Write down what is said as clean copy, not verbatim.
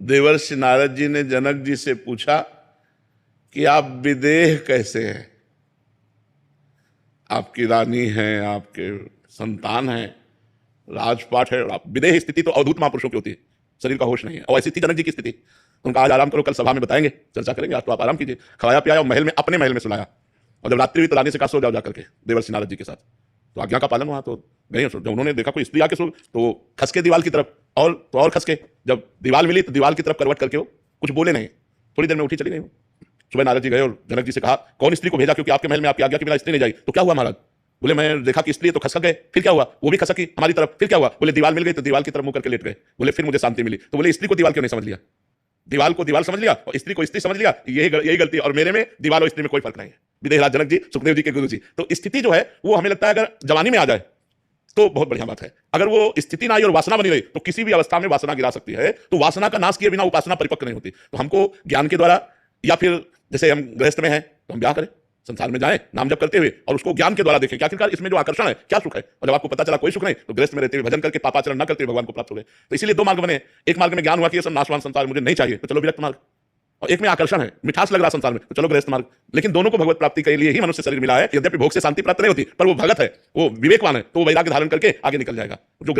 देवर्षि नारद जी ने जनक जी से पूछा कि आप विदेह कैसे हैं? आपकी रानी हैं, आपके संतान हैं, राजपाट है, और आप विदेह स्थिति तो अवधूत महापुरुषों की होती है, शरीर का होश नहीं है, और ऐसी थी जनक जी की स्थिति। तो उनका आज आराम करो, कल सभा में बताएंगे, चर्चा करेंगे, आज तो आप आराम कीजिए। खवाया पियाया और महल में, अपने महल में सुलाया, और जब रात्रि हुई तो रानी से कहा सो जाओ जाकर के देवर्षि नारद जी के साथ। तो आज्ञा का पालन हुआ। तो गए, जब उन्होंने देखा कोई स्त्री आके सो, तो खस के दीवार की तरफ, और खस के जब दीवार मिली तो दीवार की तरफ करवट करके वो कुछ बोले नहीं, थोड़ी देर में उठी चली गई। सुबह नारद जी गए और जनक जी से कहा कौन स्त्री को भेजा, क्योंकि आपके महल में आपकी आज्ञा के बिना स्त्री नहीं जाएगी। तो क्या हुआ महाराज? बोले मैं देखा कि स्त्री तो खसक गए। फिर क्या हुआ? वो भी खसकी हमारी तरफ। फिर क्या हुआ? बोले दीवार मिल गई तो दीवार की तरफ मुंह करके लेट गए। बोले फिर मुझे शांति मिली। तो बोले स्त्री को दीवार क्यों नहीं समझ लिया? दीवार को दीवार समझ लिया और स्त्री को स्त्री समझ लिया, यही गलती। और मेरे में दीवार और स्त्री में कोई फर्क नहीं है। विदेहराज जनक जी, सुखदेव जी के गुरु जी। तो स्थिति जो है वो हमें लगता है अगर जवानी में आ जाए तो बहुत बढ़िया बात है। अगर वो स्थिति ना आई और वासना बनी रही तो किसी भी अवस्था में वासना गिरा सकती है। तो वासना का नाश किए बिना उपासना परिपक्व नहीं होती। तो हमको ज्ञान के द्वारा, या फिर जैसे हम गृहस्थ में हैं तो हम ब्याह करें, संसार में जाएं नाम जप करते हुए, और उसको ज्ञान के द्वारा देखें कि आखिरकार इसमें जो आकर्षण है क्या सुख है। और जब आपको पता चला कोई सुख नहीं, तो गृहस्थ में रहते हुए भजन करके पापाचरण न करते हुए भगवान को प्राप्त हो गए। तो इसीलिए दो मार्ग बने। एक मार्ग में ज्ञान हुआ कि ये सब नाशवान संसार मुझे नहीं चाहिए, तो चलो विरक्त मार्ग। और एक में आकर्षण है, मिठास लग रहा संसार में, तो चलो गृहस्थ मार्ग। लेकिन दोनों को भगवत प्राप्ति के लिए ही मनुष्य शरीर मिला है। यद्यपि भोग से शांति प्राप्त नहीं होती, पर वो भगत है, वो विवेकवान है, तो वो वैराग्य धारण करके आगे निकल जाएगा। जो